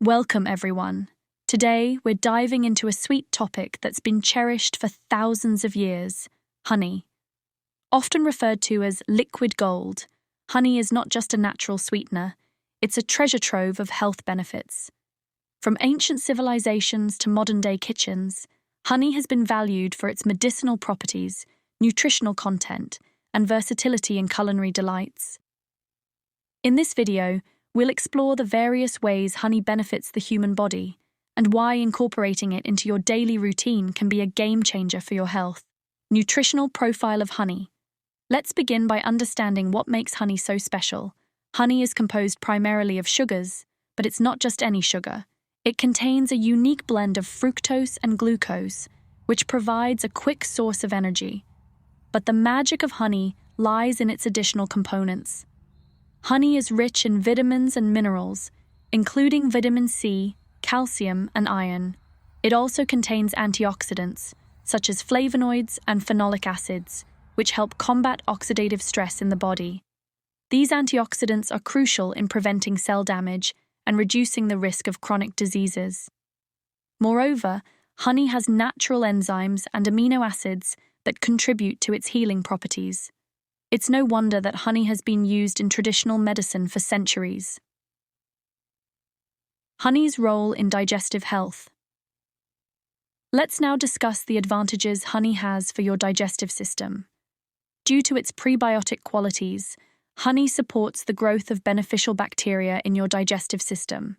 Welcome, everyone. Today, we're diving into a sweet topic that's been cherished for thousands of years: honey. Often referred to as liquid gold, honey is not just a natural sweetener, it's a treasure trove of health benefits. From ancient civilizations to modern-day kitchens, honey has been valued for its medicinal properties, nutritional content, and versatility in culinary delights. In this video, we'll explore the various ways honey benefits the human body and why incorporating it into your daily routine can be a game-changer for your health. Nutritional profile of honey. Let's begin by understanding what makes honey so special. Honey is composed primarily of sugars, but it's not just any sugar. It contains a unique blend of fructose and glucose, which provides a quick source of energy. But the magic of honey lies in its additional components. Honey is rich in vitamins and minerals, including vitamin C, calcium, and iron. It also contains antioxidants, such as flavonoids and phenolic acids, which help combat oxidative stress in the body. These antioxidants are crucial in preventing cell damage and reducing the risk of chronic diseases. Moreover, honey has natural enzymes and amino acids that contribute to its healing properties. It's no wonder that honey has been used in traditional medicine for centuries. Honey's role in digestive health. Let's now discuss the advantages honey has for your digestive system. Due to its prebiotic qualities, honey supports the growth of beneficial bacteria in your digestive system.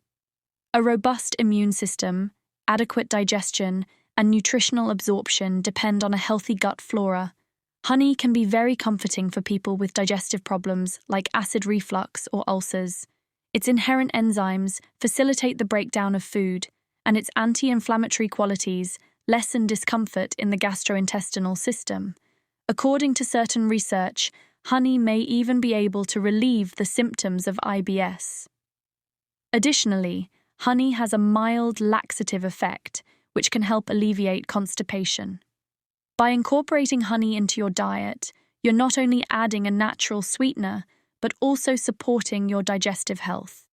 A robust immune system, adequate digestion, and nutritional absorption depend on a healthy gut flora. Honey can be very comforting for people with digestive problems like acid reflux or ulcers. Its inherent enzymes facilitate the breakdown of food, and its anti-inflammatory qualities lessen discomfort in the gastrointestinal system. According to certain research, honey may even be able to relieve the symptoms of IBS. Additionally, honey has a mild laxative effect, which can help alleviate constipation. By incorporating honey into your diet, you're not only adding a natural sweetener, but also supporting your digestive health.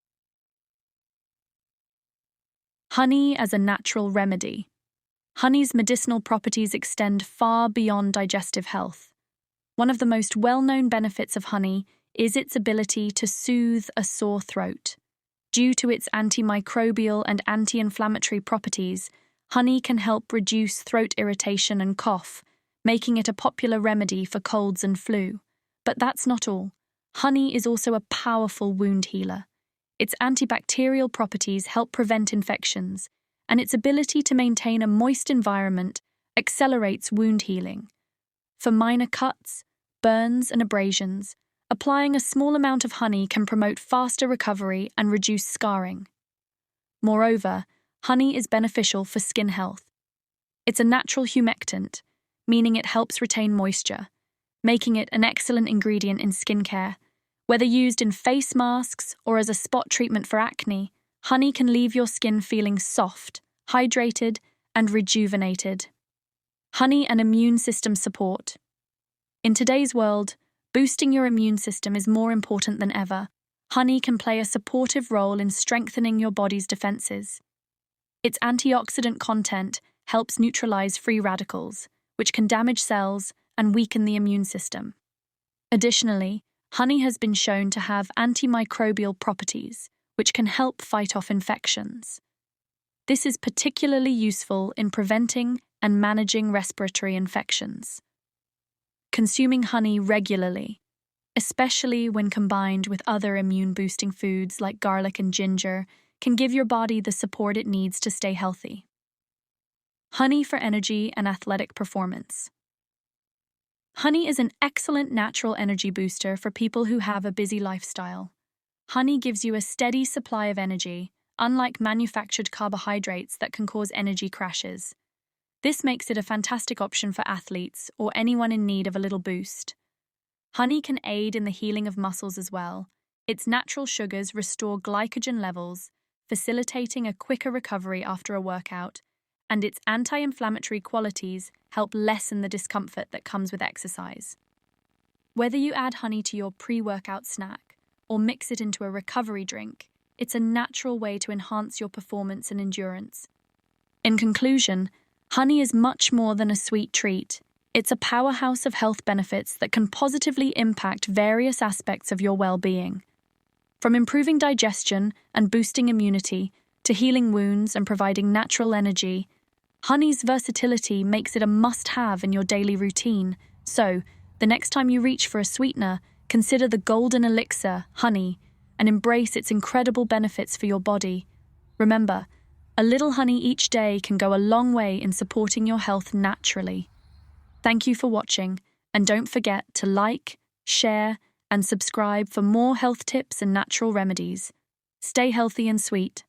Honey as a natural remedy. Honey's medicinal properties extend far beyond digestive health. One of the most well-known benefits of honey is its ability to soothe a sore throat. Due to its antimicrobial and anti-inflammatory properties, honey can help reduce throat irritation and cough, making it a popular remedy for colds and flu. But that's not all. Honey is also a powerful wound healer. Its antibacterial properties help prevent infections, and its ability to maintain a moist environment accelerates wound healing. For minor cuts, burns, and abrasions, applying a small amount of honey can promote faster recovery and reduce scarring. Moreover, honey is beneficial for skin health. It's a natural humectant, meaning it helps retain moisture, making it an excellent ingredient in skincare. Whether used in face masks or as a spot treatment for acne, honey can leave your skin feeling soft, hydrated, and rejuvenated. Honey and immune system support. In today's world, boosting your immune system is more important than ever. Honey can play a supportive role in strengthening your body's defenses. Its antioxidant content helps neutralize free radicals, which can damage cells and weaken the immune system. Additionally, honey has been shown to have antimicrobial properties, which can help fight off infections. This is particularly useful in preventing and managing respiratory infections. Consuming honey regularly, especially when combined with other immune-boosting foods like garlic and ginger, can give your body the support it needs to stay healthy. Honey for energy and athletic performance. Honey is an excellent natural energy booster for people who have a busy lifestyle. Honey gives you a steady supply of energy, unlike manufactured carbohydrates that can cause energy crashes. This makes it a fantastic option for athletes or anyone in need of a little boost. Honey can aid in the healing of muscles as well. Its natural sugars restore glycogen levels, facilitating a quicker recovery after a workout, and its anti-inflammatory qualities help lessen the discomfort that comes with exercise. Whether you add honey to your pre-workout snack or mix it into a recovery drink, it's a natural way to enhance your performance and endurance. In conclusion, honey is much more than a sweet treat. It's a powerhouse of health benefits that can positively impact various aspects of your well-being. From improving digestion and boosting immunity to healing wounds and providing natural energy, honey's versatility makes it a must-have in your daily routine. So, the next time you reach for a sweetener, consider the golden elixir, honey, and embrace its incredible benefits for your body. Remember, a little honey each day can go a long way in supporting your health naturally. Thank you for watching, and don't forget to like, share, and subscribe for more health tips and natural remedies. Stay healthy and sweet.